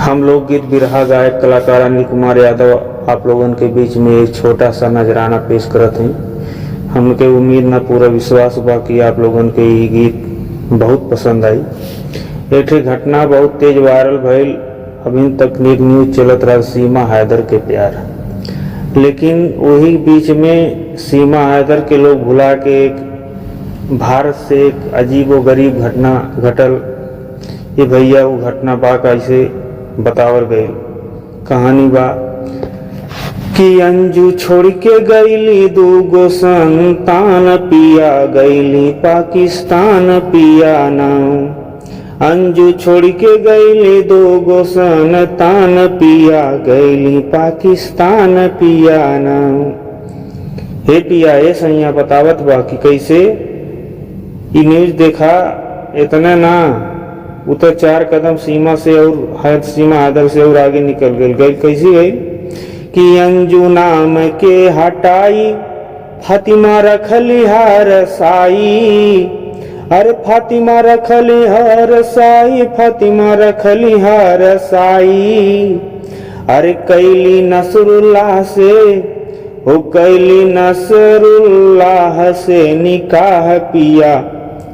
हम लोग गीत बिरहा गायक कलाकार अनिल कुमार यादव आप लोगन के बीच में एक छोटा सा नजराना पेश करत हैं। हमके उम्मीद ना पूरा विश्वास बा कि आप लोगन के ये गीत बहुत पसंद आई। एक ठे घटना बहुत तेज वायरल भइल, अभी तक न्यूज चलत रहा सीमा हैदर के प्यार, लेकिन वही बीच में सीमा हैदर के लोग भुला के एक भारत से एक अजीब व गरीब घटना घटल। ये भैया वो घटना बा कैसे बतावल गई। कहानी बा कि अंजू छोड़ के गईली दूगो संतान, पिया गईली पाकिस्तान पिया नाम। अंजू छोड़ के गईली दूगो संतान, पिया गईली पाकिस्तान पिया नाम। हे पिया ए सैया बतावत बा कि कैसे ये न्यूज देखा। इतना ना वो तो 4 कदम सीमा से और सीमा हैदर से और आगे निकल गई। कैसी गई कि अंजू नाम के हटाई, फातिमा रखली हर साई। अरे फातिमा रखली हर साई, फातिमा रखली हर साई। अरे कैली नसरुल्लाह से, हो कैली नसरुल्लाह से निकाह, पिया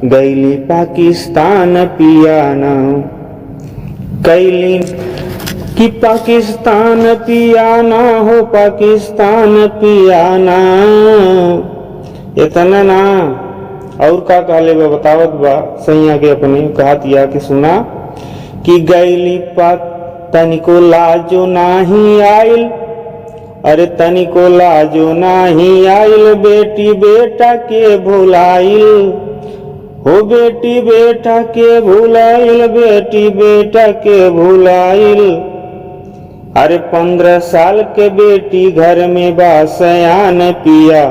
गईली पाकिस्तान पिया ना। कैली कि पाकिस्तान पिया ना, हो पाकिस्तान पिया ना। इतना ना और का कहले बा बतावत बा सैया के अपने कहतिया कि सुना कि गईली तनिको लाजो नाही आइल। अरे तनिको लाजो नाही आइल, बेटी बेटा के भुलाइल। हो बेटी बेटा के भुलाइल, बेटी बेटा के भुलाइल। अरे 15 साल के बेटी घर में बासयान, पिया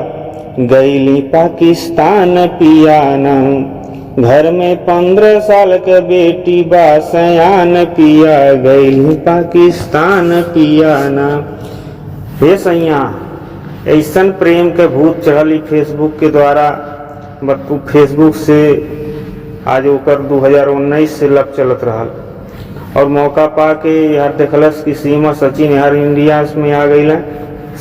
गईली पाकिस्तान पिया ना। घर में 15 साल के बेटी बासयान, पिया गईली पाकिस्तान पिया ना। हे सैया ऐसन प्रेम के भूत चढ़ली फेसबुक के द्वारा। फेसबुक से आज ओकर 2019 से लग चलत रहा और मौका पा के यार देखलस कि सीमा सचिन यार इंडिया में आ गई,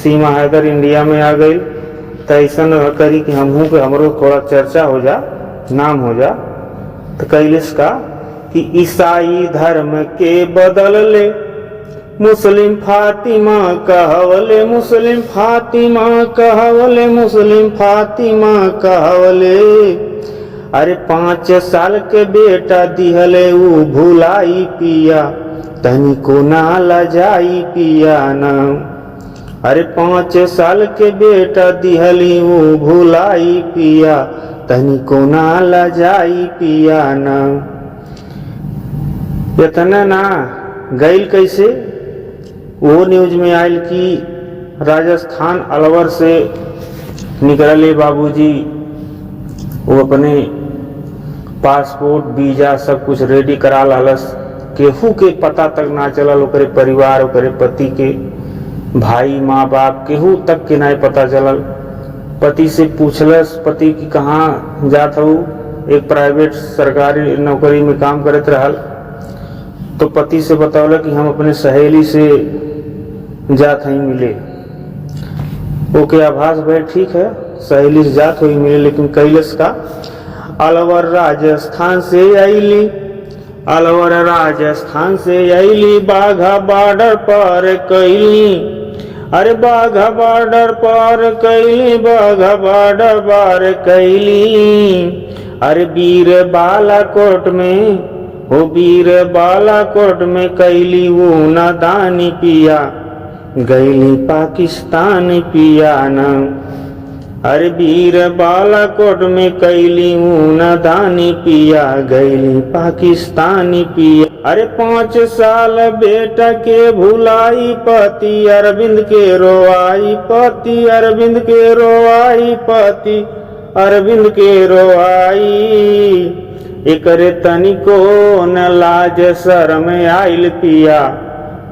सीमा हैदर इंडिया में आ गई। तो ऐसा न करी कि हमहू के हमरो थोड़ा चर्चा हो जा, नाम हो जा। तो कैलिस का कि ईसाई धर्म के बदल ले, मुस्लिम फातिमा कहवले, मुस्लिम फातिमा कहवले, मुस्लिम फातिमा कहवले। अरे 5 साल के बेटा दिहले ऊ भुलाई, पिया तनिको ना लजाई पिया ना। अरे 5 साल के बेटा दिहली ऊ भुलाई, पिया तनिको ना लजाई पिया ना। इतना ना गईल कैसे वो न्यूज में आयल कि राजस्थान अलवर से निकलले बाबूजी वो अपने पासपोर्ट वीजा सब कुछ रेडी करा लालस। केहू के पता तक ना चलल, ओकरे परिवार ओकरे पति के भाई माँ बाप केहू तक के ना पता चलल। पति से पूछलस पति की कहाँ जात हो, एक प्राइवेट सरकारी नौकरी में काम करत रहल। तो पति से बतौला कि हम अपने सहेली से जात हई मिले। ओके आभास भाई ठीक है सहेली से जात हुई मिले, लेकिन कैलस का अलवर राजस्थान से आईली, अलवर राजस्थान से आईली। बाघा बॉर्डर पर कैली, अरे बाघा बॉर्डर पर कैली, बाघा बॉर्डर पर कैली। अरे वीर बालाकोट में, हो वीर बालाकोट में कैली वो नादानी, पिया गईली पाकिस्तान पिया ना। अरे वीर बालाकोट में कैली वो नादानी, पिया गईली पाकिस्तानी पिया। अरे 5 साल बेटा के भुलाई, पति अरविंद के रोआई, पति अरविंद के रोआई, पति अरविंद के रोआई। एकरे तनिको न लाज शरम आइल, पिया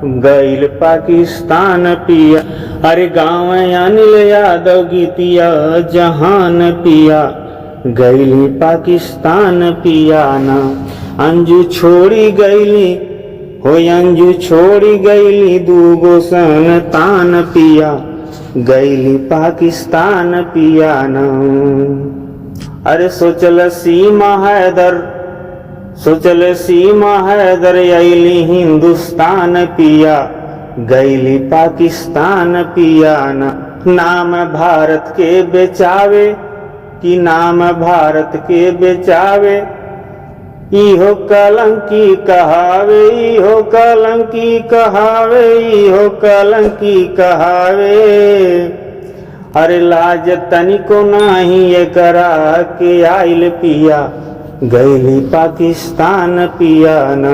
गईल पाकिस्तान पिया। अरे गाँव अनिल यादव गीतिया जहान, पिया गईली पाकिस्तान पिया ना। अंजू छोड़ी गईली हो अंजू छोड़ी गईली दूगो संतान पिया, गईली पाकिस्तान पिया न। अरे सोचल सीमा हैदर अली हिंदुस्तान पिया, गईली पाकिस्तान पिया न। नाम भारत के बेचावे कि नाम भारत के बेचावे, इहो कलंकी कहावे, इहो कलंकी कहावे, इहो कलंकी कहावे। अरे लाज तनिको नाही एकरा के आइल पिया, गईली पाकिस्तान पिया न।